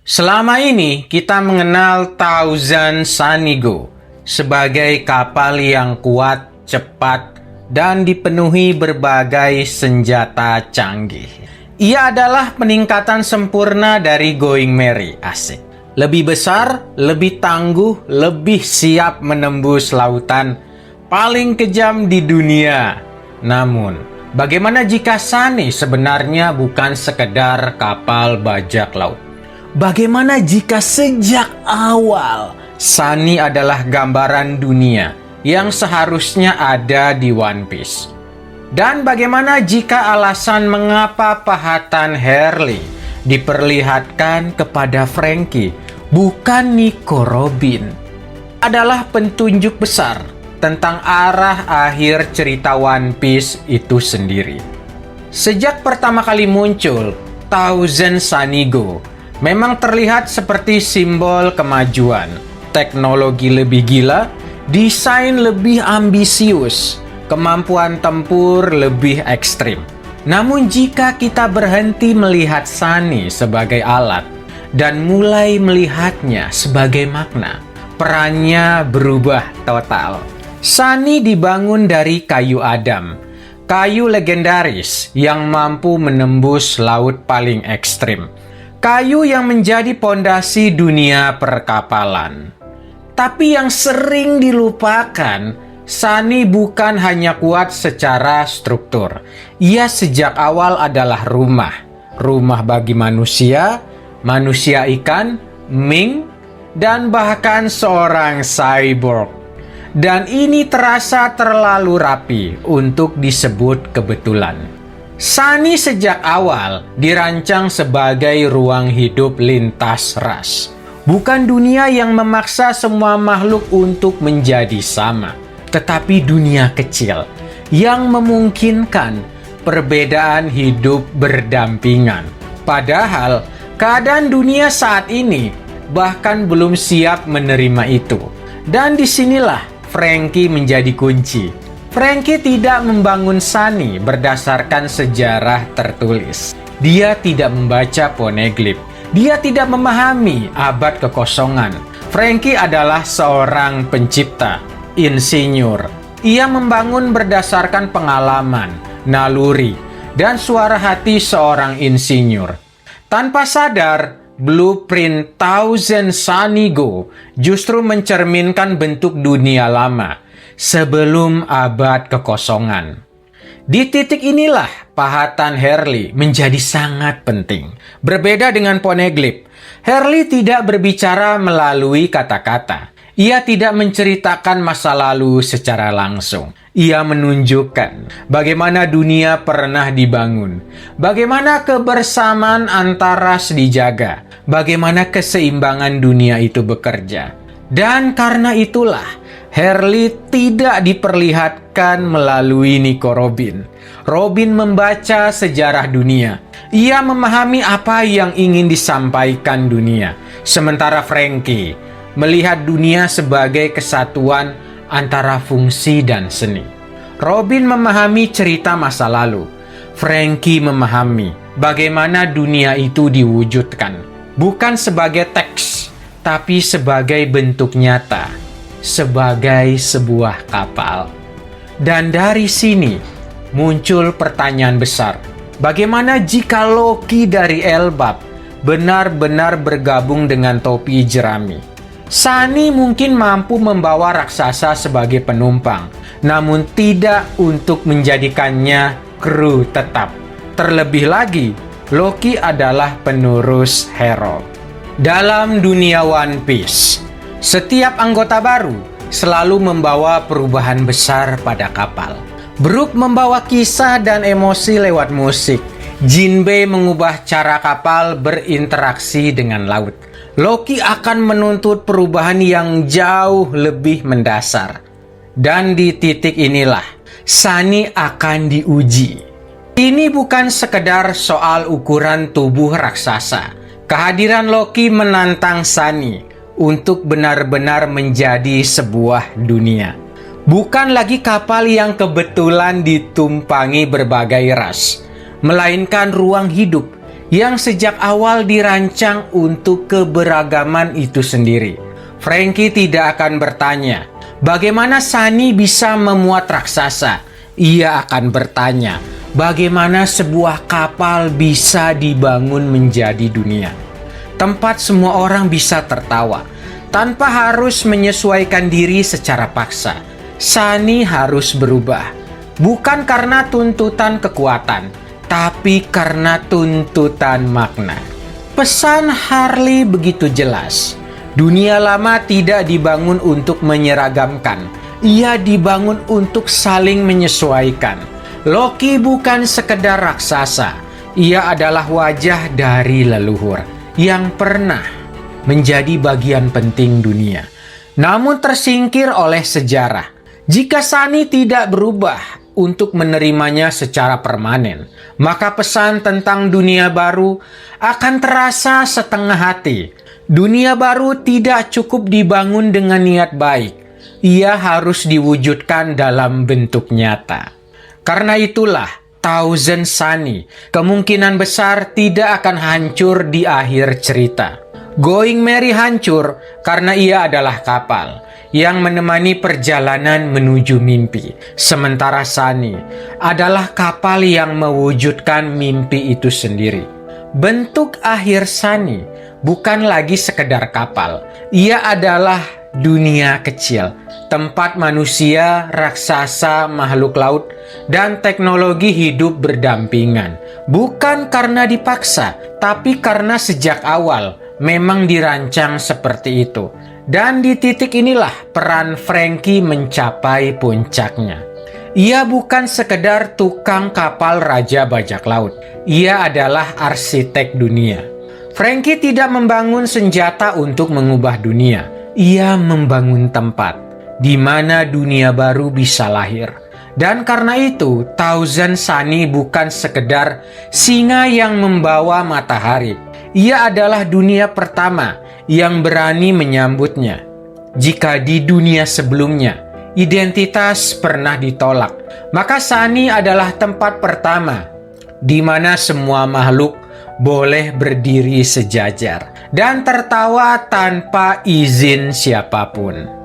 Selama ini kita mengenal Thousand Sunny Go sebagai kapal yang kuat, cepat, dan dipenuhi berbagai senjata canggih. Ia adalah peningkatan sempurna dari Going Merry. Asik. Lebih besar, lebih tangguh, lebih siap menembus lautan paling kejam di dunia. Namun, bagaimana jika Sunny sebenarnya bukan sekedar kapal bajak laut? Bagaimana jika sejak awal Sunny adalah gambaran dunia yang seharusnya ada di One Piece? Dan bagaimana jika alasan mengapa pahatan Harley diperlihatkan kepada Franky bukan Nico Robin adalah petunjuk besar tentang arah akhir cerita One Piece itu sendiri? Sejak pertama kali muncul, Thousand Sunny Go memang terlihat seperti simbol kemajuan, teknologi lebih gila, desain lebih ambisius, kemampuan tempur lebih ekstrim. Namun jika kita berhenti melihat Sunny sebagai alat dan mulai melihatnya sebagai makna, perannya berubah total. Sunny dibangun dari kayu Adam, kayu legendaris yang mampu menembus laut paling ekstrim. Kayu yang menjadi pondasi dunia perkapalan. Tapi yang sering dilupakan, Sunny bukan hanya kuat secara struktur. Ia sejak awal adalah rumah. Rumah bagi manusia, manusia ikan, Ming, dan bahkan seorang cyborg. Dan ini terasa terlalu rapi untuk disebut kebetulan. Sunny sejak awal dirancang sebagai ruang hidup lintas ras. Bukan dunia yang memaksa semua makhluk untuk menjadi sama, tetapi dunia kecil yang memungkinkan perbedaan hidup berdampingan. Padahal keadaan dunia saat ini bahkan belum siap menerima itu. Dan disinilah Franky menjadi kunci. Franky tidak membangun Sunny berdasarkan sejarah tertulis. Dia tidak membaca poneglyph. Dia tidak memahami abad kekosongan. Franky adalah seorang pencipta, insinyur. Ia membangun berdasarkan pengalaman, naluri, dan suara hati seorang insinyur. Tanpa sadar, blueprint Thousand Sunny Go justru mencerminkan bentuk dunia lama sebelum abad kekosongan. Di titik inilah pahatan Harley menjadi sangat penting. Berbeda dengan poneglyph, Harley tidak berbicara melalui kata-kata. Ia tidak menceritakan masa lalu secara langsung. Ia menunjukkan bagaimana dunia pernah dibangun, bagaimana kebersamaan antar ras dijaga, bagaimana keseimbangan dunia itu bekerja. Dan karena itulah Harley tidak diperlihatkan melalui Nico Robin. Robin membaca sejarah dunia. Ia memahami apa yang ingin disampaikan dunia. Sementara Franky melihat dunia sebagai kesatuan antara fungsi dan seni. Robin memahami cerita masa lalu. Franky memahami bagaimana dunia itu diwujudkan. Bukan sebagai teks, tapi sebagai bentuk nyata. Sebagai sebuah kapal. Dan dari sini muncul pertanyaan besar. Bagaimana jika Loki dari Elbap benar-benar bergabung dengan topi jerami? Sunny mungkin mampu membawa raksasa sebagai penumpang, namun tidak untuk menjadikannya kru tetap. Terlebih lagi, Loki adalah penerus Herald. Dalam dunia One Piece, setiap anggota baru selalu membawa perubahan besar pada kapal. Brook membawa kisah dan emosi lewat musik. Jinbei mengubah cara kapal berinteraksi dengan laut. Loki akan menuntut perubahan yang jauh lebih mendasar. Dan di titik inilah Sunny akan diuji. Ini bukan sekedar soal ukuran tubuh raksasa. Kehadiran Loki menantang Sunny untuk benar-benar menjadi sebuah dunia. Bukan lagi kapal yang kebetulan ditumpangi berbagai ras, melainkan ruang hidup yang sejak awal dirancang untuk keberagaman itu sendiri. Frankie tidak akan bertanya, bagaimana Sunny bisa memuat raksasa? Ia akan bertanya, bagaimana sebuah kapal bisa dibangun menjadi dunia? Tempat semua orang bisa tertawa, tanpa harus menyesuaikan diri secara paksa. Sunny harus berubah, bukan karena tuntutan kekuatan, tapi karena tuntutan makna. Pesan Harley begitu jelas. Dunia lama tidak dibangun untuk menyeragamkan, ia dibangun untuk saling menyesuaikan. Loki bukan sekedar raksasa, ia adalah wajah dari leluhur yang pernah menjadi bagian penting dunia, namun tersingkir oleh sejarah. Jika Sunny tidak berubah untuk menerimanya secara permanen, maka pesan tentang dunia baru akan terasa setengah hati. Dunia baru tidak cukup dibangun dengan niat baik, ia harus diwujudkan dalam bentuk nyata. Karena itulah, Thousand Sunny kemungkinan besar tidak akan hancur di akhir cerita. Going Merry hancur karena ia adalah kapal yang menemani perjalanan menuju mimpi. Sementara Sunny adalah kapal yang mewujudkan mimpi itu sendiri. Bentuk akhir Sunny bukan lagi sekedar kapal. Ia adalah dunia kecil, tempat manusia, raksasa, makhluk laut, dan teknologi hidup berdampingan. Bukan karena dipaksa, tapi karena sejak awal memang dirancang seperti itu. Dan di titik inilah peran Frankie mencapai puncaknya. Ia bukan sekedar tukang kapal raja bajak laut. Ia adalah arsitek dunia. Frankie tidak membangun senjata untuk mengubah dunia. Ia membangun tempat di mana dunia baru bisa lahir. Dan karena itu, Thousand Sunny bukan sekedar singa yang membawa matahari. Ia adalah dunia pertama yang berani menyambutnya. Jika di dunia sebelumnya identitas pernah ditolak, maka Sunny adalah tempat pertama di mana semua makhluk boleh berdiri sejajar dan tertawa tanpa izin siapapun.